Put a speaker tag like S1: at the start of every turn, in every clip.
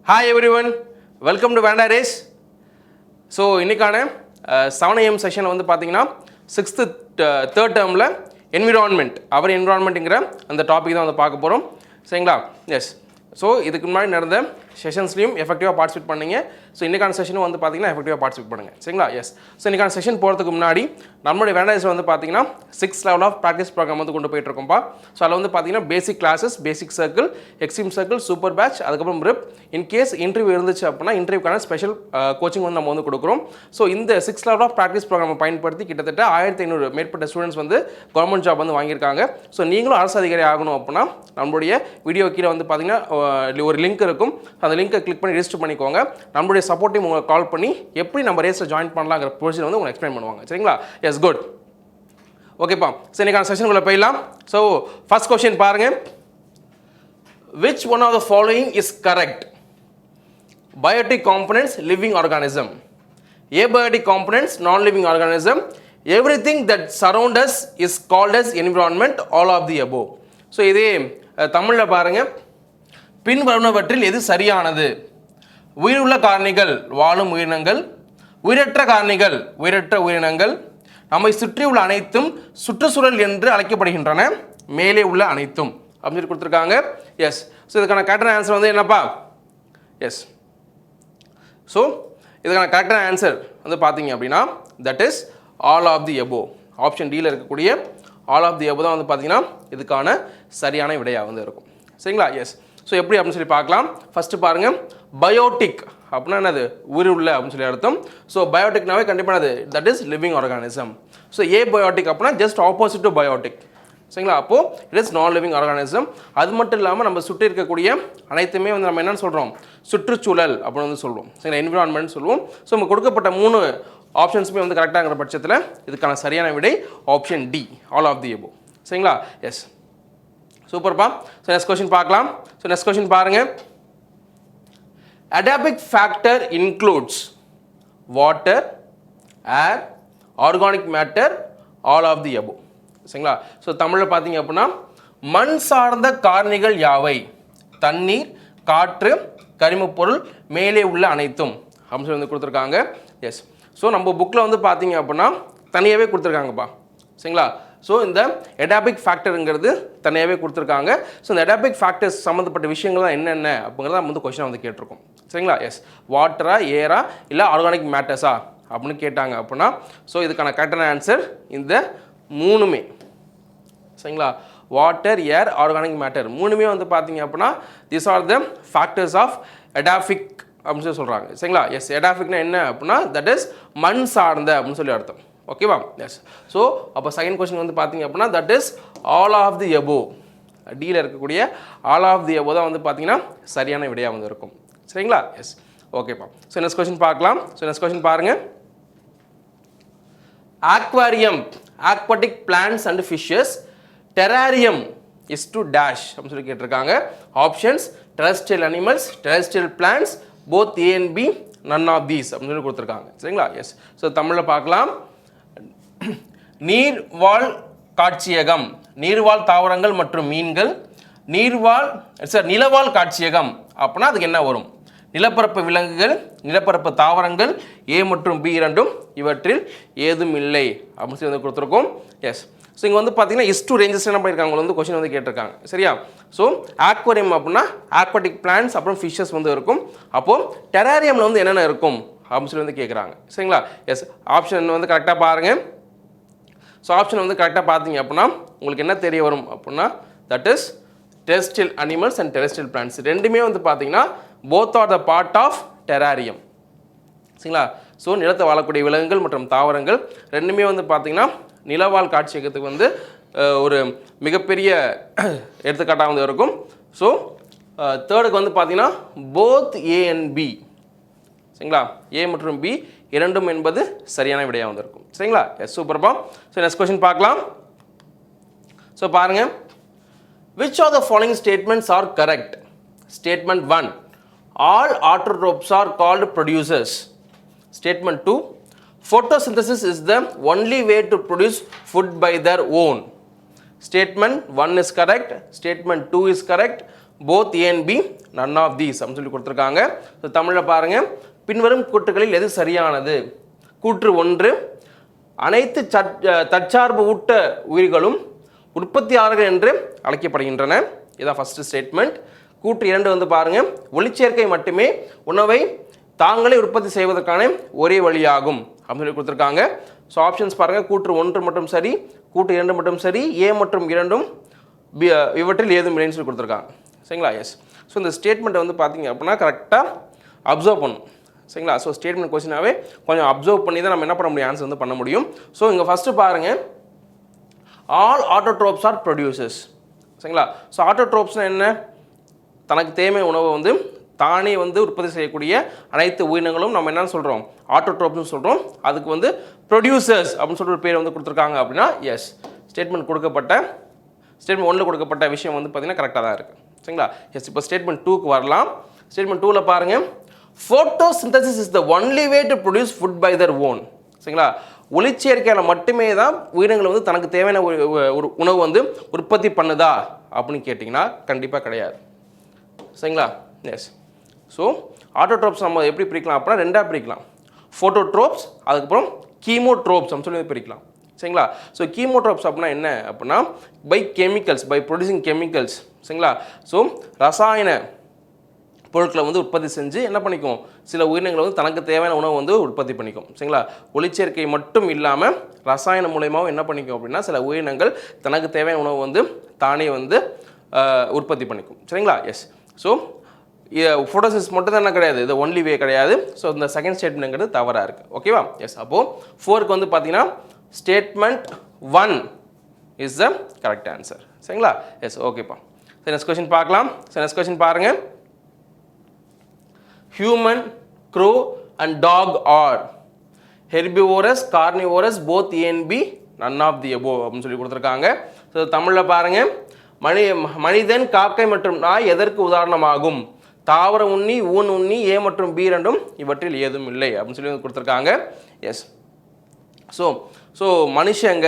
S1: Hi everyone, welcome to Veranda RACE. So இன்னைக்கான 7 AM செஷனில் வந்து பார்த்தீங்கன்னா 6th third termல environment, our environmentங்கிற அந்த டாபிக் தான் வந்து பார்க்க போகிறோம். சரிங்களா? எஸ். ஸோ இதுக்கு முன்னாடி நடந்த செஷன்ஸ்லையும் எஃபெக்டிவாக பார்ட்டிசிபேட் பண்ணிங்க. ஸோ இன்றைக்கான செஷனும் வந்து பார்த்தீங்கன்னா எஃபெக்டிவாக பார்ட்டிசிபேட் பண்ணுங்கள். சரிங்களா? எஸ். ஸோ இன்றைக்கான செஷன் போகிறதுக்கு முன்னாடி நம்மளுடைய வேண்டாஸில் வந்து பார்த்தீங்கன்னா 6 level ஆஃப் ப்ராக்டிஸ் ப்ரோக்ராம் வந்து கொண்டு போயிட்டுருக்கோம்ப்பா. ஸோ அதில் வந்து பார்த்தீங்கன்னா basic classes, basic circle, extreme circle, super batch, அதுக்கப்புறம் ரிப். இன்கேஸ் இன்டர்வியூ இருந்துச்சு அப்படின்னா இன்டர்வியூக்கான ஸ்பெஷல் கோச்சிங் வந்து நம்ம வந்து கொடுக்குறோம். ஸோ இந்த 6 level ஆஃப் ப்ராக்டிஸ் ப்ரோக்ராமை பயன்படுத்தி கிட்டத்தட்ட 1500 மேற்பட்ட ஸ்டூடெண்ட்ஸ் வந்து கவர்மெண்ட் ஜாப் வந்து வாங்கியிருக்காங்க. ஸோ நீங்களும் அரசு அதிகாரி ஆகணும் அப்படின்னா நம்மளுடைய வீடியோ கீழே வந்து பார்த்தீங்கன்னா ஒரு லிங்க் இருக்கும். அந்த லிங்கை கிளிக் பண்ணி ரெஜிஸ்டர் பண்ணிக்கோங்க. நம்மளுடைய சப்போர்ட் டீம் உங்களுக்கு கால் பண்ணி எப்படி நம்ம ரேஸில் ஜாயின் பண்ணலாங்கிற ப்ரொசீஜர் வந்து உங்களுக்கு எக்ஸ்பிளைன் பண்ணுவாங்க. சரிங்களா? Yes, good. ஓகேப்பா. சரி, இன்னைக்கான செஷனுக்குள்ள போயிடலாம். ஸோ ஃபர்ஸ்ட் கொஸ்டின் பாருங்க. Which one of the following is correct? Biotic components, living organism. Abiotic components, non-living organism. Everything that surrounds us is called as environment. All of the above. So இதே தமிழில் பாருங்க. பின்வருவனவற்றில் எது சரியானது? உயிருள்ள காரணிகள் வாழும் உயிரினங்கள், உயிரற்ற காரணிகள் உயிரற்ற உயிரினங்கள், நம்மை சுற்றியுள்ள அனைத்தும் சுற்றுச்சூழல் என்று அழைக்கப்படுகின்றன, மேலே உள்ள அனைத்தும் அப்படின்னு சொல்லி கொடுத்துருக்காங்க. எஸ். ஸோ இதுக்கான கரெக்டான ஆன்சர் வந்து என்னப்பா? எஸ். ஸோ இதுக்கான கரெக்டான ஆன்சர் வந்து பார்த்தீங்க அப்படின்னா that is all of the above. Option டியில் இருக்கக்கூடிய ஆல் ஆஃப் தி எபோ தான் வந்து பார்த்தீங்கன்னா இதுக்கான சரியான விடையாக வந்து இருக்கும். சரிங்களா? எஸ். ஸோ எப்படி அப்படின்னு சொல்லி பார்க்கலாம். ஃபஸ்ட்டு பாருங்கள், பயோட்டிக் அப்படின்னா என்னது? உயிர் உள்ள அப்படின்னு சொல்லி அர்த்தம். ஸோ பயோட்டிக்னாவே கண்டிப்பானது that is living organism. So abiotic அப்படின்னா ஜஸ்ட் ஆப்போசிட் டு பயோட்டிக். சரிங்களா? அப்போது it is non living organism. அது மட்டும் இல்லாமல் நம்ம சுற்றி இருக்கக்கூடிய அனைத்துமே வந்து நம்ம என்னென்னு சொல்கிறோம்? சுற்றுச்சூழல் அப்படின்னு வந்து சொல்லுவோம். சரிங்களா? என்விரான்மெண்ட் சொல்லுவோம். ஸோ நம்ம கொடுக்கப்பட்ட 3 ஆப்ஷன்ஸுமே வந்து கரெக்டாகிற பட்சத்தில் இதுக்கான சரியான விடை option D, all of the above. சரிங்களா? எஸ், சூப்பர்ப்பா. ஸோ நெக்ஸ்ட் கொஸ்டின் பார்க்கலாம். ஸோ நெக்ஸ்ட் கொஸ்டின் பாருங்கள். Edaphic factor includes water, air, organic matter, all of the above. சரிங்களா? ஸோ தமிழில் பார்த்தீங்க அப்படின்னா மண் சார்ந்த காரணிகள் யாவை? தண்ணீர், காற்று, கரிமப்பொருள், மேலே உள்ள அனைத்தும் அப்படின்னு சொல்லி வந்து கொடுத்துருக்காங்க. எஸ். ஸோ நம்ம புக்கில் வந்து பார்த்தீங்க அப்படின்னா தனியாகவே கொடுத்துருக்காங்கப்பா. சரிங்களா? ஸோ இந்த எடாபிக் ஃபேக்டருங்கிறது தனியாகவே கொடுத்துருக்காங்க. ஸோ இந்த எடாபிக் ஃபேக்டர்ஸ் சம்மந்தப்பட்ட விஷயங்கள் தான் என்னென்ன அப்படிங்கிறத நம்ம வந்து கொஸ்டின் வந்து கேட்டிருக்கோம். சரிங்களா? எஸ். வாட்டரா, ஏரா, இல்லை ஆர்கானிக் மேட்டர்ஸா அப்படின்னு கேட்டாங்க அப்படின்னா ஸோ இதுக்கான கரெக்டான ஆன்சர் இந்த 3மே. சரிங்களா? வாட்டர், ஏர், ஆர்கானிக் மேட்டர் 3மே வந்து பார்த்தீங்க அப்படின்னா this are the factors of edaphic அப்படின்னு சொல்லி சொல்கிறாங்க. சரிங்களா? எஸ். எடாபிக்னா என்ன அப்படின்னா தட் இஸ் மண் சார்ந்த அப்படின்னு சொல்லி அர்த்தம். ஓகேவா? எஸ். ஸோ அப்போ செகண்ட் கொஸ்டின் வந்து பார்த்தீங்க அப்படின்னா that is all of the above. டியில் இருக்கக்கூடிய ஆல் ஆஃப் தி எபோ தான் வந்து பார்த்தீங்கன்னா சரியான விடையாக வந்து இருக்கும். சரிங்களா? எஸ். ஓகேப்பா. ஸோ நெக்ஸ்ட் கொஸ்டின் பார்க்கலாம். ஸோ நெக்ஸ்ட் கொஸ்டின் பாருங்கள். ஆக்வாரியம், aquatic plants and fishes. Terrarium is to dash அப்படின்னு சொல்லி கேட்டிருக்காங்க. Options terrestrial animals, terrestrial plants, both A and B, none of these அப்படின்னு சொல்லி கொடுத்துருக்காங்க. சரிங்களா? எஸ். ஸோ தமிழில் பார்க்கலாம். நீர்வாழ் காட்சியகம், நீர்வாழ் தாவரங்கள் மற்றும் மீன்கள். நிலவாழ் காட்சியகம் அப்படின்னா அதுக்கு என்ன வரும்? நிலப்பரப்பு விலங்குகள், நிலப்பரப்பு தாவரங்கள், ஏ மற்றும் பி இரண்டும், இவற்றில் ஏதும் இல்லை அப்படின்னு சொல்லி வந்து கொடுத்துருக்கோம். எஸ். ஸோ இங்கே வந்து பார்த்தீங்கன்னா இஸ் டூ ரேஞ்சஸ் என்ன பண்ணியிருக்காங்க வந்து கொஸ்டின் வந்து கேட்டிருக்காங்க. சரியா? ஸோ ஆக்வாரியம் அப்படின்னா ஆக்வாட்டிக் பிளான்ஸ் அப்புறம் ஃபிஷ்ஷஸ் வந்து இருக்கும். அப்போது டெராரியமில் வந்து என்னென்ன இருக்கும் அப்படின்னு சொல்லி வந்து கேட்குறாங்க. சரிங்களா? எஸ். ஆப்ஷன் வந்து கரெக்டாக பாருங்கள். ஸோ ஆப்ஷன் வந்து கரெக்டாக பார்த்தீங்க அப்படின்னா உங்களுக்கு என்ன தெரிய வரும் அப்படின்னா that is terrestrial animals and terrestrial plants ரெண்டுமே வந்து பார்த்தீங்கன்னா both are the part of terrarium. சரிங்களா? ஸோ நிலத்தை வாழக்கூடிய விலங்குகள் மற்றும் தாவரங்கள் ரெண்டுமே வந்து பார்த்தீங்கன்னா நிலவாழ் காட்சியகத்துக்கு வந்து ஒரு மிகப்பெரிய எடுத்துக்காட்டாக வந்து இருக்கும். ஸோ தேர்டுக்கு வந்து பார்த்தீங்கன்னா போத் ஏ அண்ட் பி. சரிங்களா? ஏ மற்றும் பி இரண்டும் என்பது சரியான விடையாக வந்திருக்கும். சரிங்களா? எஸ், சூப்பர்ப்பா. ஸோ நெக்ஸ்ட் கொஸ்டின் பார்க்கலாம். ஸோ பாருங்கள். Which of the following statements are correct? Statement 1. All autotrophs are called producers. Statement 2. Photosynthesis is the only way to produce food by their own. Statement 1 is correct. Statement 2 is correct. Both A and B none of these அப்படின்னு சொல்லி கொடுத்துருக்காங்க. So தமிழில் பாருங்கள், பின்வரும் கூற்றுகளில் எது சரியானது? கூற்று 1, அனைத்து தற்சார்பு ஊட்ட உயிர்களும் உற்பத்தியாளர்கள் என்று அழைக்கப்படுகின்றன. இதுதான் ஃபஸ்ட்டு ஸ்டேட்மெண்ட். கூற்று 2 வந்து பாருங்கள், ஒளிச்சேர்க்கை மட்டுமே உணவை தாங்களே உற்பத்தி செய்வதற்கான ஒரே வழியாகும் அப்படின்னு சொல்லி கொடுத்துருக்காங்க. ஸோ ஆப்ஷன்ஸ் பாருங்கள், கூற்று 1 மட்டும் சரி, கூற்று 2 மட்டும் சரி, ஏ மற்றும் 2 இவற்றில் ஏதும் இல்லைன்னு சொல்லி கொடுத்துருக்காங்க. சரிங்களா? எஸ். ஸோ இந்த ஸ்டேட்மெண்ட்டை வந்து பார்த்தீங்க அப்படின்னா கரெக்டாக அப்சர்வ் பண்ணணும். சரிங்களா? ஸோ ஸ்டேட்மெண்ட் கொஸ்டினாவே கொஞ்சம் அப்சர்வ் பண்ணி தான் நம்ம என்ன பண்ண முடியும், ஆன்சர் வந்து பண்ண முடியும். ஸோ இங்கே ஃபஸ்ட்டு பாருங்கள், ஆல் ஆட்டோட்ரோப்ஸ் ஆர் ப்ரொடியூசர்ஸ். சரிங்களா? ஸோ ஆட்டோட்ரோப்ஸ்னால் என்ன? தனக்கு தேவையான உணவை வந்து தானே வந்து உற்பத்தி செய்யக்கூடிய அனைத்து உயிரினங்களும் நம்ம என்னன்னு சொல்கிறோம், ஆட்டோட்ரோப்ஸ்னு சொல்கிறோம். அதுக்கு வந்து ப்ரொடியூசர்ஸ் அப்படின்னு சொல்லிட்டு ஒரு பேர் வந்து கொடுத்துருக்காங்க அப்படின்னா எஸ், ஸ்டேட்மெண்ட் 1 கொடுக்கப்பட்ட விஷயம் வந்து பார்த்திங்கன்னா கரெக்டாக தான் இருக்குது. சரிங்களா? எஸ். இப்போ ஸ்டேட்மெண்ட் 2க்கு வரலாம். ஸ்டேட்மெண்ட் 2ல் பாருங்கள், photosynthesis is the only way to produce food by their own. சரிங்களா? ஒளிச்சேர்க்கையால் மட்டுமே தான் உயிரினங்கள் வந்து தனக்கு தேவையான ஒரு உணவு வந்து உற்பத்தி பண்ணுதா அப்படின்னு கேட்டிங்கன்னா கண்டிப்பாக கிடையாது. சரிங்களா? எஸ். ஸோ ஆட்டோட்ரோப்ஸ் நம்ம எப்படி பிரிக்கலாம் அப்படின்னா 2ஆக பிரிக்கலாம். ஃபோட்டோட்ரோப்ஸ், அதுக்கப்புறம் கீமோட்ரோப்ஸ் அப்படின்னு சொல்லி பிரிக்கலாம். சரிங்களா? ஸோ கீமோட்ரோப்ஸ் அப்படின்னா என்ன அப்படின்னா பை ப்ரொடியூசிங் கெமிக்கல்ஸ். சரிங்களா? ஸோ ரசாயன பொருட்களை வந்து உற்பத்தி செஞ்சு என்ன பண்ணிக்கும், சில உயிரினங்களை வந்து தனக்கு தேவையான உணவு வந்து உற்பத்தி பண்ணிக்கும். சரிங்களா? ஒளிச்சேர்க்கை மட்டும் இல்லாமல் ரசாயன மூலயமாவும் என்ன பண்ணிக்கும் அப்படின்னா சில உயிரினங்கள் தனக்கு தேவையான உணவு வந்து தானே வந்து உற்பத்தி பண்ணிக்கும். சரிங்களா? எஸ். ஸோ ஃபோட்டோசிஸ் மட்டும் தான் என்ன கிடையாது, இது ஒன்லி வே கிடையாது. ஸோ இந்த செகண்ட் ஸ்டேட்மெண்ட்ங்கிறது தவறாக இருக்குது. ஓகேவா? எஸ். அப்போது 4க்கு வந்து பார்த்தீங்கன்னா statement 1 is the correct answer. சரிங்களா? எஸ். ஓகேப்பா. சரி, நெக்ஸ்ட் கொஸ்டின் பார்க்கலாம். சரி, நெக்ஸ்ட் கொஸ்டின் பாருங்கள். Human, crow and dog are herbivorous, carnivorous, both A and B none of the above அப்படின்னு சொல்லி கொடுத்துருக்காங்க. ஸோ தமிழில் பாருங்கள், மனிதன், காக்கை மற்றும் நாய் எதற்கு உதாரணமாகும்? தாவர உண்ணி, ஊன் உண்ணி, ஏ மற்றும் பி ரெண்டும் இவற்றில் ஏதும் இல்லை அப்படின்னு சொல்லி கொடுத்துருக்காங்க. எஸ். ஸோ மனுஷங்க,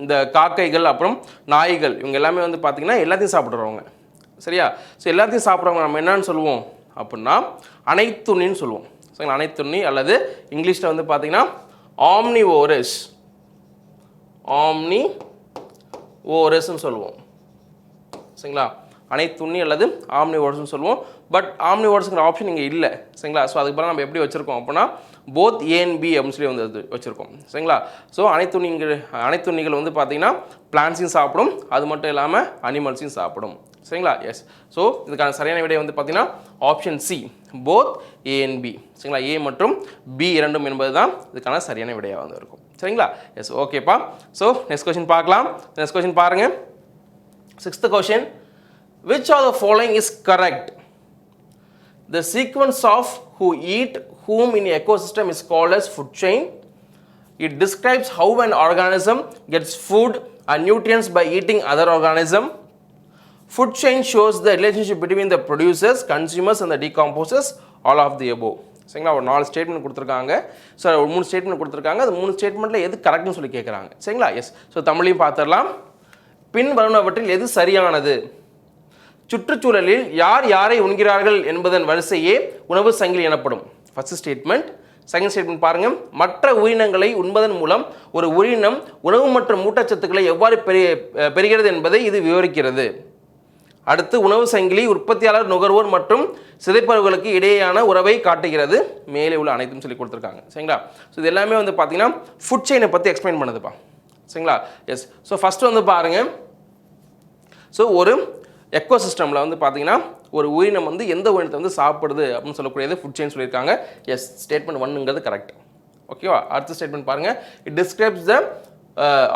S1: இந்த காக்கைகள், அப்புறம் நாய்கள், இவங்க எல்லாமே வந்து பார்த்திங்கன்னா எல்லாத்தையும் சாப்பிட்றவங்க. சரியா? ஸோ எல்லாத்தையும் சாப்பிட்றவங்க நம்ம என்னன்னு சொல்லுவோம் அப்படின்னா அனைத்துண்ணின்னு சொல்லுவோம். சரிங்களா? அனைத்துண்ணி அல்லது இங்கிலீஷில் வந்து பார்த்திங்கன்னா ஆம்னிவோரஸ்ன்னு சொல்லுவோம். சரிங்களா? அனைத்துண்ணி அல்லது ஆம்னிவோரஸ்ன்னு சொல்லுவோம். பட் ஆம்னிவோரஸ்ங்கிற ஆப்ஷன் இங்கே இல்லை. சரிங்களா? ஸோ அதுக்கு பிறகு நம்ம எப்படி வச்சுருக்கோம் அப்படின்னா போத் ஏ அண்ட் பி அப்படின்னு சொல்லி வந்து வச்சுருக்கோம். சரிங்களா? ஸோ அனைத்துண்ணிகள் வந்து பார்த்திங்கன்னா பிளான்ட்ஸையும் சாப்பிடும், அது மட்டும் இல்லாமல் அனிமல்ஸையும் சாப்பிடும். சரிங்களா? எஸ். ஸோ இதுக்கான சரியான விடை வந்து பார்த்திங்கன்னா option C, both A and B. சரிங்களா? ஏ மற்றும் பி இரண்டும் என்பது தான் இதுக்கான சரியான விடையாக வந்து இருக்கும். சரிங்களா? எஸ். ஓகேப்பா. ஸோ நெக்ஸ்ட் கொஸ்டின் பார்க்கலாம். நெக்ஸ்ட் கொஸ்டின் பாருங்கள். 6th question, which of the following is correct? The sequence of who eat whom in ecosystem is called as food chain. It describes how an organism gets food and nutrients by eating other organism. Food chain shows the relationship between the producers, consumers and the decomposers, all of the above. சரிங்களா? ஒரு 4 statement கொடுத்துருக்காங்க. So ஒரு 3 statement கொடுத்துருக்காங்க. அது 3 ஸ்டேட்மெண்ட்டில் எது கரெக்ட்னு சொல்லி கேட்குறாங்க. சரிங்களா? எஸ். ஸோ தமிழையும் பார்த்துடலாம். பின் வருவனவற்றில் எது சரியானது? சுற்றுச்சூழலில் யார் யாரை உண்கிறார்கள் என்பதன் வரிசையே உணவு சங்கிலி எனப்படும். First statement. செகண்ட் ஸ்டேட்மெண்ட் பாருங்கள், மற்ற உயிரினங்களை உண்பதன் மூலம் ஒரு உயிரினம் உணவு மற்றும் ஊட்டச்சத்துக்களை எவ்வாறு பெறுகிறது என்பதை இது விவரிக்கிறது. அடுத்து உணவு சங்கிலி உற்பத்தியாளர், நுகர்வோர் மற்றும் சிதைப்பவர்களுக்கு இடையேயான உறவை காட்டுகிறது. மேலே உள்ள அனைத்தும் சொல்லி கொடுத்துருக்காங்க. சரிங்களா? ஸோ இது எல்லாமே வந்து பார்த்தீங்கன்னா ஃபுட் செயினை பற்றி எக்ஸ்பிளைன் பண்ணுதுப்பா. சரிங்களா? எஸ். ஸோ ஃபஸ்ட்டு வந்து பாருங்கள், ஸோ ஒரு எக்கோசிஸ்டமில் வந்து பார்த்தீங்கன்னா ஒரு உயிரினம் வந்து எந்த உயிரினத்தை வந்து சாப்பிடுது அப்படின்னு சொல்லக்கூடியது ஃபுட் செயின் சொல்லியிருக்காங்க. எஸ். ஸ்டேட்மெண்ட் 1ங்கிறது கரெக்ட். ஓகேவா? அடுத்த ஸ்டேட்மெண்ட் பாருங்கள், it describes the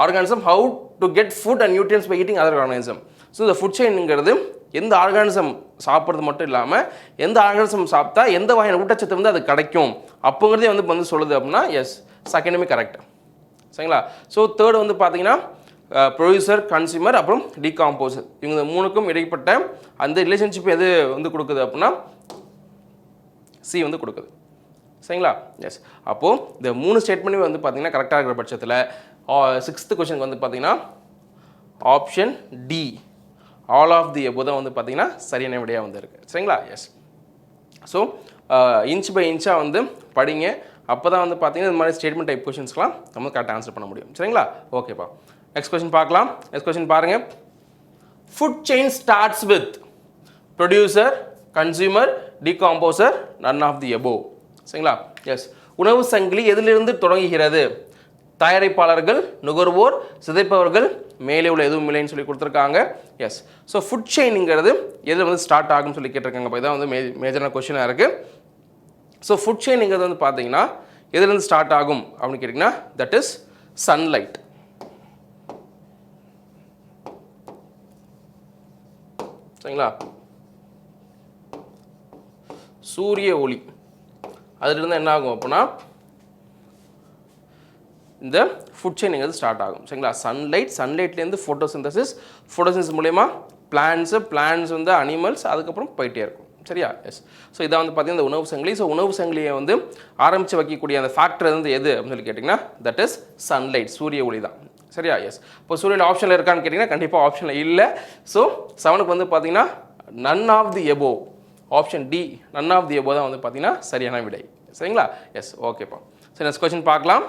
S1: organism how to get food and nutrients by eating other organism. So இந்த ஃபுட் செயின்ங்கிறது எந்த ஆர்கானிசம் சாப்பிட்றது மட்டும் இல்லாமல் எந்த ஆர்கானிசம் சாப்பிட்டா எந்த வகையான ஊட்டச்சத்து வந்து அது கிடைக்கும் அப்போங்கிறதே வந்து சொல்லுது அப்படின்னா எஸ், செகண்டுமே கரெக்ட். சரிங்களா? ஸோ தேர்டு வந்து பார்த்தீங்கன்னா ப்ரொடியூசர், கன்சியூமர், அப்புறம் டீகாம்போசர், இவங்க 3க்கும் இடைப்பட்ட அந்த ரிலேஷன்ஷிப் எது வந்து கொடுக்குது அப்படின்னா சி வந்து கொடுக்குது. சரிங்களா? எஸ். அப்போது இந்த 3 ஸ்டேட்மெண்ட்டுமே வந்து பார்த்தீங்கன்னா கரெக்டாக இருக்கிற பட்சத்தில் 6th கொஸ்டின் வந்து பார்த்தீங்கன்னா option D, all of the above தான் வந்து பார்த்தீங்கன்னா சரியான விடையாக வந்து இருக்குது. சரிங்களா? எஸ். ஸோ இன்ச் பை இன்ச்சாக வந்து படிங்க. அப்போ தான் வந்து பார்த்தீங்கன்னா இந்த மாதிரி ஸ்டேட்மெண்ட் டைப் கொஷின்ஸ்லாம் நம்ம கரெக்டாக ஆன்சர் பண்ண முடியும். சரிங்களா? ஓகேப்பா. நெக்ஸ்ட் கொஸ்டின் பார்க்கலாம். நெக்ஸ்ட் கொஸ்டின் பாருங்கள். Food chain starts with producer, consumer, decomposer, none of the above. சரிங்களா? எஸ். உணவு சங்கிலி எதிலிருந்து தொடங்குகிறது? தயாரிப்பாளர்கள், நுகர்வோர், சிதைப்பவர்கள், மேலே உள்ள எதுவும் இல்லைன்னு சொல்லி கொடுத்துருக்காங்க. எஸ். ஸோ ஃபுட் செயின்ங்கிறது எதில் வந்து ஸ்டார்ட் ஆகும்னு சொல்லி கேட்டிருக்காங்க. இப்போ இதான் வந்து மேஜரான கொஷினாக இருக்குது. ஸோ ஃபுட் செயின்ங்கிறது வந்து பார்த்தீங்கன்னா எதுலேருந்து ஸ்டார்ட் ஆகும் அப்படின்னு கேட்டிங்கன்னா தட் இஸ் சன்லைட். சரிங்களா? சூரிய ஒளி அதிலிருந்து என்ன ஆகும் அப்படின்னா இந்த ஃபுட் செயின்ங்கிறது ஸ்டார்ட் ஆகும். சரிங்களா? சன்லைட்லேருந்து ஃபோட்டோசிந்தசிஸ் மூலயமா பிளான்ஸ் வந்து அனிமல்ஸ், அதுக்கப்புறம் போயிட்டே இருக்கும். சரியா? எஸ். ஸோ இதான் வந்து பார்த்தீங்கன்னா இந்த உணவு சங்கிலி. ஸோ உணவு சங்கிலியை வந்து ஆரம்பித்து வைக்கக்கூடிய அந்த ஃபேக்டர் வந்து எது அப்படின்னு சொல்லி கேட்டிங்கன்னா தட் இஸ் சன்லைட், சூரிய ஒளி தான். சரியா? எஸ். இப்போ சூரியன் ஆப்ஷனில் இருக்கான்னு கேட்டிங்கன்னா கண்டிப்பாக ஆப்ஷனில் இல்லை. ஸோ 7க்கு வந்து பார்த்தீங்கன்னா none of the above, option D none of the above தான் வந்து பார்த்தீங்கன்னா சரியான விடை. சரிங்களா? எஸ். ஓகேப்பா. சரி, நெக்ஸ்ட் கொஸ்டின் பார்க்கலாம்.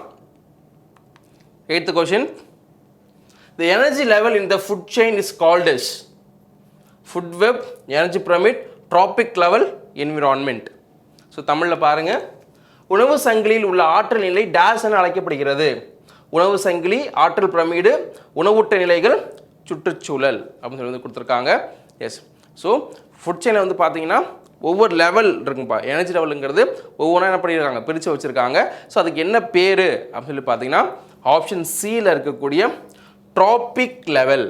S1: 8th question. The energy level in the food chain is called as food web, energy pyramid, trophic level, environment. So தமிழில் பாருங்கள். உணவு சங்கிலியில் உள்ள ஆற்றல் நிலை டேஷ் என அழைக்கப்படுகிறது. உணவு சங்கிலி, ஆற்றல் பிரமிடு, உணவூட்ட நிலைகள், சுற்றுச்சூழல் அப்படின்னு சொல்லி வந்து கொடுத்துருக்காங்க. எஸ். ஸோ ஃபுட் செயினில் வந்து பார்த்தீங்கன்னா ஒவ்வொரு லெவல் இருக்குப்பா. எனர்ஜி லெவலுங்கிறது ஒவ்வொன்றா என்ன பண்ணியிருக்காங்க, பிரித்து வச்சுருக்காங்க. ஸோ அதுக்கு என்ன பேர் அப்படின்னு சொல்லி பார்த்தீங்கன்னா ஆப்ஷன் சியில் இருக்கக்கூடிய ட்ராபிக் லெவல்.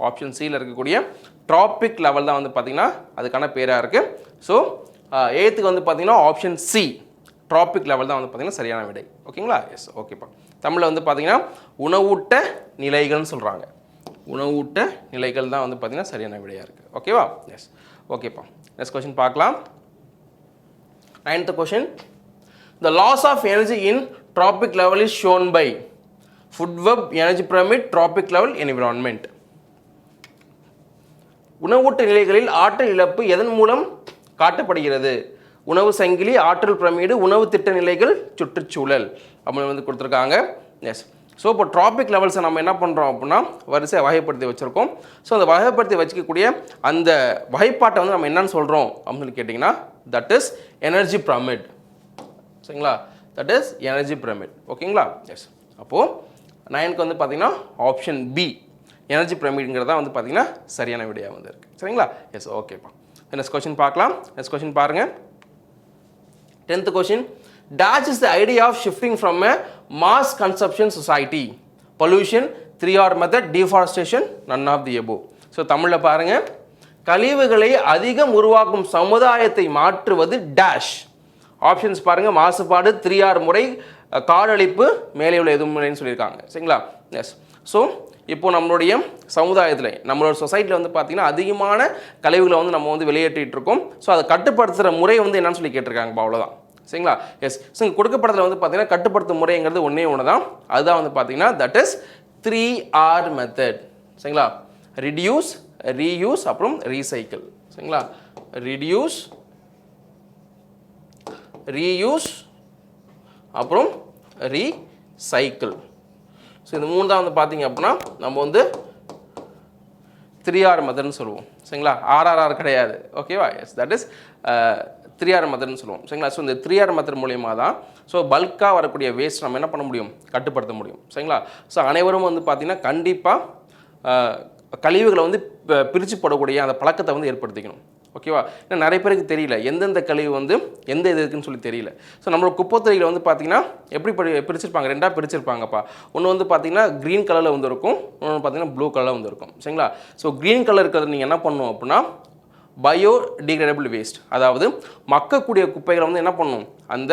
S1: ஆப்ஷன் சியில் இருக்கக்கூடிய ட்ராபிக் லெவல் தான் வந்து பார்த்தீங்கன்னா அதுக்கான பேராக இருக்குது. ஸோ 8th வந்து பார்த்தீங்கன்னா ஆப்ஷன் சி ட்ராபிக் லெவல் தான் வந்து பார்த்தீங்கன்னா சரியான விடை. ஓகேங்களா? எஸ். ஓகேப்பா. தமிழில் வந்து பார்த்தீங்கன்னா உணவூட்ட நிலைகள்னு சொல்கிறாங்க. உணவூட்ட நிலைகள் தான் வந்து பார்த்தீங்கன்னா சரியான விடையாக இருக்குது. ஓகேவா? எஸ். ஓகேப்பா. நெக்ஸ்ட் கொஸ்டின் பார்க்கலாம். 9th question. The loss of energy in trophic level is shown by food web, energy pyramid, trophic level, environment. உணவூட்ட நிலைகளில் ஆற்றல் இழப்பு எதன் மூலம் காட்டப்படுகிறது? உணவு சங்கிலி, ஆற்றல் பிரமிடு, உணவு திட்ட நிலைகள், சுற்றுச்சூழல் அப்படின்னு வந்து கொடுத்துருக்காங்க. எஸ். ஸோ இப்போ ட்ராபிக் லெவல்ஸை நம்ம என்ன பண்ணுறோம் அப்படின்னா வரிசையை வகைப்படுத்தி வச்சுருக்கோம். ஸோ அந்த வகைப்படுத்தி வச்சுக்கக்கூடிய அந்த வகைப்பாட்டை வந்து நம்ம என்னன்னு சொல்கிறோம் அப்படின்னு சொல்லி கேட்டிங்கன்னா தட் இஸ் எனர்ஜி பிரமிட். சரிங்களா? That is energy pyramid. ஓகேங்களா? எஸ். அப்போது 9க்கு வந்து பார்த்தீங்கன்னா ஆப்ஷன் பி எனர்ஜி பிரமிடுங்கிறதா வந்து பார்த்தீங்கன்னா சரியான விடையாக வந்து இருக்குது. சரிங்களா? எஸ். ஓகேப்பா. நெக்ஸ்ட் கொஸ்டின் பார்க்கலாம். நெக்ஸ்ட் கொஸ்டின் பாருங்கள். 10th question. Dash is the idea of shifting from a mass consumption society. Pollution, 3R method, deforestation, none of the above. So தமிழில் பாருங்கள். கழிவுகளை அதிகம் உருவாக்கும் சமுதாயத்தை மாற்றுவது டேஷ். ஆப்ஷன்ஸ் பாருங்கள். மாசுபாடு, 3R முறை, காடழிப்பு, மேலே உள்ள எதுவும் முறைன்னு சொல்லியிருக்காங்க. சரிங்களா? எஸ். ஸோ இப்போது நம்மளுடைய சமுதாயத்தில் நம்மளோட சொசைட்டியில் வந்து பார்த்திங்கன்னா அதிகமான கழிவுகளை வந்து நம்ம வந்து வெளியேற்றிட்டு இருக்கோம். ஸோ அதை கட்டுப்படுத்துகிற முறை வந்து என்னன்னு சொல்லி கேட்டிருக்காங்கப்பா. அவ்வளோதான். சரிங்களா? எஸ். ஸோ இங்கே கொடுக்கப்படத்தில் வந்து பார்த்திங்கன்னா கட்டுப்படுத்தும் முறைங்கிறது ஒன்று தான். அதுதான் வந்து பார்த்திங்கன்னா தட் இஸ் 3R மெத்தட். சரிங்களா? ரிடியூஸ், ரீயூஸ், அப்புறம் ரீசைக்கிள். சரிங்களா? ரிடியூஸ், ரீயூஸ், அப்புறம் ரீசைக்கிள். ஸோ இந்த 3 தான் வந்து பார்த்தீங்க அப்படின்னா நம்ம வந்து 3R மெத்தட்னு சொல்லுவோம். சரிங்களா? RRR கிடையாது. ஓகேவா? எஸ். தட் இஸ் 3R மெத்தட்னு சொல்லுவோம். சரிங்களா? ஸோ இந்த 3R மெத்தட் மூலியமாக தான் ஸோ பல்காக வரக்கூடிய வேஸ்ட் நம்ம என்ன பண்ண முடியும், கட்டுப்படுத்த முடியும். சரிங்களா? ஸோ அனைவரும் வந்து பார்த்திங்கன்னா கண்டிப்பாக கழிவுகளை வந்து பிரித்து போடக்கூடிய அந்த பழக்கத்தை வந்து ஏற்படுத்திக்கணும். ஓகேவா? ஏன்னா நிறைய பேருக்கு தெரியல எந்தெந்த கழிவு வந்து எந்த இது இருக்குன்னு சொல்லி தெரியல. ஸோ நம்மளோட குப்பைத்தொட்டியில் வந்து பார்த்திங்கன்னா எப்படி பிரிச்சிருப்பாங்க, 2ஆக பிரிச்சிருப்பாங்கப்பா. ஒன்று வந்து பார்த்திங்கன்னா க்ரீன் கலரில் வந்து இருக்கும், இன்னொன்று பார்த்திங்கன்னா ப்ளூ கலரில் வந்து இருக்கும். சரிங்களா? ஸோ க்ரீன் கலர் இருக்கிறது நீங்கள் என்ன பண்ணணும் அப்படின்னா பயோடிகிரேடபிள் வேஸ்ட், அதாவது மக்கக்கூடிய குப்பைகளை வந்து என்ன பண்ணணும், அந்த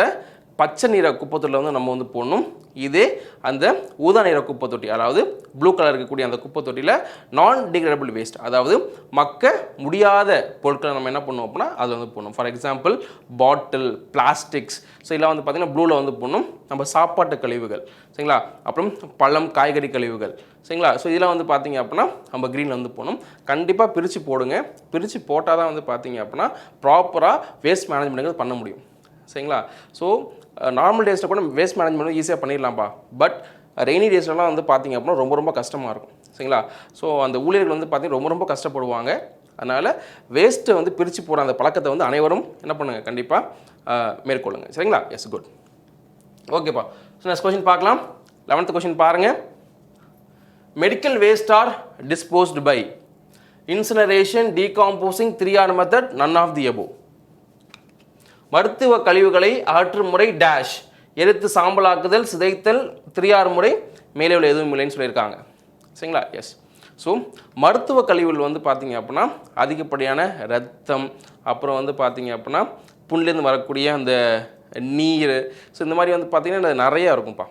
S1: பச்சை நிற குப்பை தொட்டியில் வந்து நம்ம வந்து போடணும். இதே அந்த ஊதா நிற குப்பை தொட்டி, அதாவது ப்ளூ கலர் இருக்கக்கூடிய அந்த குப்பை தொட்டியில் நான் டிகிரேடபிள் வேஸ்ட், அதாவது மக்க முடியாத பொருட்களை நம்ம என்ன பண்ணுவோம் அப்படின்னா அது வந்து போடணும். For example bottle, plastics, so இதெல்லாம் வந்து பார்த்திங்கன்னா ப்ளூவில் வந்து போடணும். நம்ம சாப்பாட்டு கழிவுகள், சரிங்களா, அப்புறம் பழம் காய்கறி கழிவுகள், சரிங்களா, ஸோ இதெல்லாம் வந்து பார்த்திங்க அப்படின்னா நம்ம க்ரீனில் வந்து போடணும். கண்டிப்பாக பிரித்து போடுங்க. பிரித்து போட்டால் தான் வந்து பார்த்திங்க அப்படின்னா ப்ராப்பராக வேஸ்ட் மேனேஜ்மெண்ட் பண்ண முடியும். சரிங்களா, ஸோ நார்மல் டேஸில் கூட வேஸ்ட் மேனேஜ்மெண்ட் ஈஸியாக பண்ணிடலாம்ப்பா. பட் ரெய்னி டேஸ்லலாம் வந்து பார்த்திங்க அப்படின்னா ரொம்ப ரொம்ப கஷ்டமாக இருக்கும். சரிங்களா, ஸோ அந்த ஊழியர்கள் வந்து பார்த்திங்கன்னா ரொம்ப கஷ்டப்படுவாங்க. அதனால் வேஸ்ட்டை வந்து பிரித்து போகிற அந்த பழக்கத்தை வந்து அனைவரும் என்ன பண்ணுங்கள், கண்டிப்பாக மேற்கொள்ளுங்கள். சரிங்களா, எஸ், குட், ஓகேப்பா. ஸோ நெக்ஸ்ட் கொஷின் பார்க்கலாம். 11th கொஷின் பாருங்கள். Medical waste are disposed by incineration, decomposing, 3R method, none of the above. மருத்துவ கழிவுகளை அகற்றும் முறை டேஷ், எரித்து சாம்பலாக்குதல், சிதைத்தல், 3R முறை, மேலே உள்ள எதுவும் இல்லைன்னு சொல்லியிருக்காங்க. சரிங்களா, எஸ். ஸோ மருத்துவ கழிவுகள் வந்து பார்த்திங்க அப்படின்னா அதிகப்படியான ரத்தம், அப்புறம் வந்து பார்த்திங்க அப்படின்னா புண்லேருந்து வரக்கூடிய அந்த நீர், ஸோ இந்த மாதிரி வந்து பார்த்திங்கன்னா நிறையா இருக்கும்ப்பா.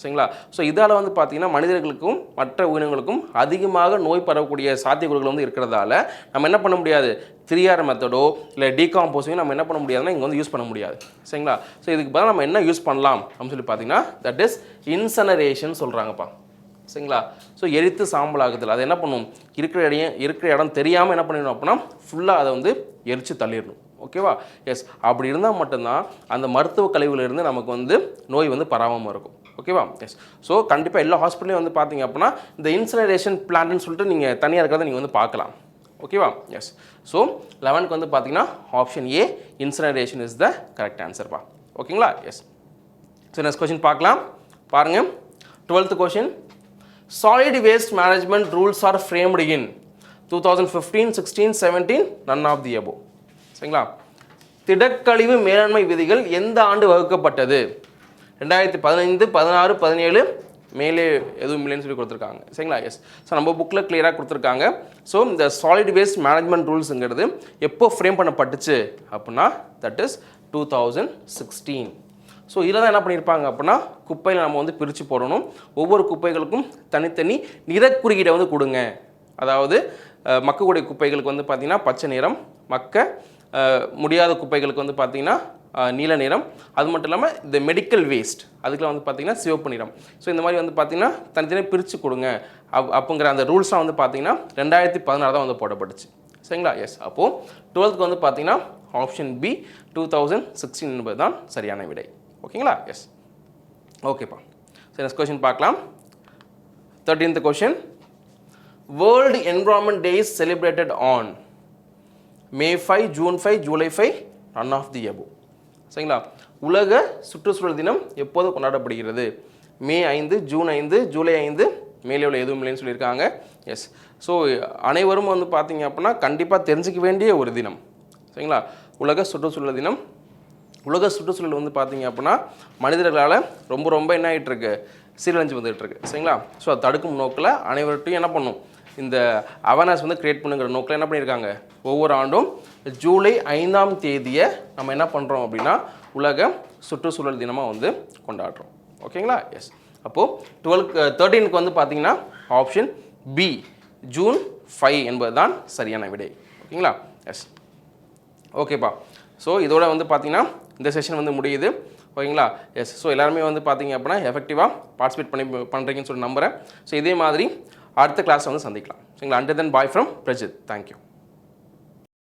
S1: சரிங்களா, ஸோ இதால் வந்து பார்த்திங்கன்னா மனிதர்களுக்கும் மற்ற உயிரினங்களுக்கும் அதிகமாக நோய் பரவக்கூடிய சாத்தியக்கூறுகள் வந்து இருக்கிறதால நம்ம என்ன பண்ண முடியாது, 3R மெத்தடோ இல்லை டீகாம்போசிங்கோ நம்ம என்ன பண்ண முடியாதுன்னா இங்கே வந்து யூஸ் பண்ண முடியாது. சரிங்களா, ஸோ இதுக்கு பதிலாக நம்ம என்ன யூஸ் பண்ணலாம் அப்படின்னு சொல்லி பார்த்தீங்கன்னா தட் இஸ் இன்சனரேஷன் சொல்கிறாங்கப்பா. சரிங்களா, ஸோ எரித்து சாம்பலாகுதல், அதை என்ன பண்ணும், இருக்கிற இடம் தெரியாமல் என்ன பண்ணிடணும் அப்படின்னா ஃபுல்லாக அதை வந்து எரித்து தள்ளிடணும். ஓகேவா, எஸ். அப்படி இருந்தால் மட்டும்தான் அந்த மருத்துவ கழிவுலேருந்து நமக்கு வந்து நோய் வந்து பரவாமல் இருக்கும். ஓகேவா, எஸ். ஸோ கண்டிப்பாக எல்லா ஹாஸ்பிட்டலையும் வந்து பார்த்தீங்க அப்படின்னா இந்த இன்சினரேஷன் பிளான்ட்னு சொல்லிட்டு நீங்கள் தனியாக இருக்கிறத நீங்கள் வந்து பார்க்கலாம். ஓகேவா, எஸ். ஸோ 11th வந்து பார்த்தீங்கன்னா option A incineration is the correct ஆன்சர்ப்பா. ஓகேங்களா, எஸ். ஸோ நெக்ஸ்ட் கொஷின் பார்க்கலாம். பாருங்கள், 12th question. Solid waste management rules are framed in 2015, 16, 17, none of the above. சரிங்களா, திடக்கழிவு மேலாண்மை விதிகள் எந்த ஆண்டு வகுக்கப்பட்டது? 2015, 16, 17, மேலே எதுவும் இல்லைன்னு சொல்லி கொடுத்துருக்காங்க. சரிங்களா, எஸ். ஸோ நம்ம புக்கில் கிளியராக கொடுத்துருக்காங்க. ஸோ இந்த சாலிட் வேஸ்ட் மேனேஜ்மெண்ட் ரூல்ஸுங்கிறது எப்போ ஃப்ரேம் பண்ணப்பட்டுச்சு அப்படின்னா தட் இஸ் 2016. ஸோ இதில் தான் என்ன பண்ணியிருப்பாங்க அப்படின்னா குப்பையில் நம்ம வந்து பிரித்து போடணும். ஒவ்வொரு குப்பைகளுக்கும் தனித்தனி நிறக்குறியீடை வந்து கொடுங்க. அதாவது மக்கக்கூடிய குப்பைகளுக்கு வந்து பார்த்திங்கன்னா பச்சை நிறம், மக்க முடியாத குப்பைகளுக்கு வந்து பார்த்திங்கன்னா நீல நிறம், அது மட்டும் இல்லாமல் இந்த மெடிக்கல் வேஸ்ட் அதுக்கெலாம் வந்து பார்த்திங்கன்னா சிவப்பு நிறம். ஸோ இந்த மாதிரி வந்து பார்த்திங்கன்னா தனித்தனியாக பிரித்து கொடுங்க அப்படிங்கிற அந்த ரூல்ஸ்லாம் வந்து பார்த்திங்கன்னா 2016 தான் வந்து போடப்பட்டுச்சு. சரிங்களா, எஸ். அப்போது 12th வந்து பார்த்திங்கன்னா ஆப்ஷன் பி 2016 என்பது தான் சரியான விடை. ஓகேங்களா, எஸ். ஓகேப்பா. சரி, நெக்ஸ்ட் கொஷின் பார்க்கலாம். 13th question. World environment day is celebrated on May 5, June 5, July 5, none of the above. சரிங்களா, உலக சுற்றுச்சூழல் தினம் எப்போது கொண்டாடப்படுகிறது? மே 5, ஜூன் 5, ஜூலை 5, மேலே உள்ள எதுவும் இல்லைன்னு சொல்லியிருக்காங்க. எஸ். ஸோ அனைவரும் வந்து பார்த்தீங்க அப்படின்னா கண்டிப்பாக தெரிஞ்சிக்க வேண்டிய ஒரு தினம். சரிங்களா, உலக சுற்றுச்சூழல் தினம். உலக சுற்றுச்சூழல் வந்து பார்த்தீங்க அப்படின்னா மனிதர்களால் ரொம்ப என்ன ஆகிட்டுருக்கு, சீரழிஞ்சு வந்துகிட்ருக்கு. சரிங்களா, ஸோ அதை தடுக்கும் நோக்கில் அனைவர்கிட்டையும் என்ன பண்ணும், இந்த அவேர்னஸ் வந்து கிரியேட் பண்ணுங்கிற நோக்கில் என்ன பண்ணியிருக்காங்க, ஒவ்வொரு ஆண்டும் ஜூலை 5ஆம் தேதியை நம்ம என்ன பண்ணுறோம் அப்படின்னா உலக சுற்றுச்சூழல் தினமாக வந்து கொண்டாடுறோம். ஓகேங்களா, எஸ். அப்போது 13க்கு வந்து பார்த்தீங்கன்னா ஆப்ஷன் பி ஜூன் 5 என்பது தான் சரியான விடை. ஓகேங்களா, எஸ். ஓகேப்பா. ஸோ இதோட வந்து பார்த்தீங்கன்னா இந்த செஷன் வந்து முடியுது. ஓகேங்களா, எஸ். ஸோ எல்லாருமே வந்து பார்த்தீங்க அப்படின்னா எஃபெக்டிவாக பார்ட்டிசிபேட் பண்ணுறீங்கன்னு சொல்லி நம்புகிறேன். ஸோ இதே மாதிரி அடுத்த கிளாஸில் வந்து சந்திக்கலாம். சரிங்களா, under then bye from Prajith. Thank you.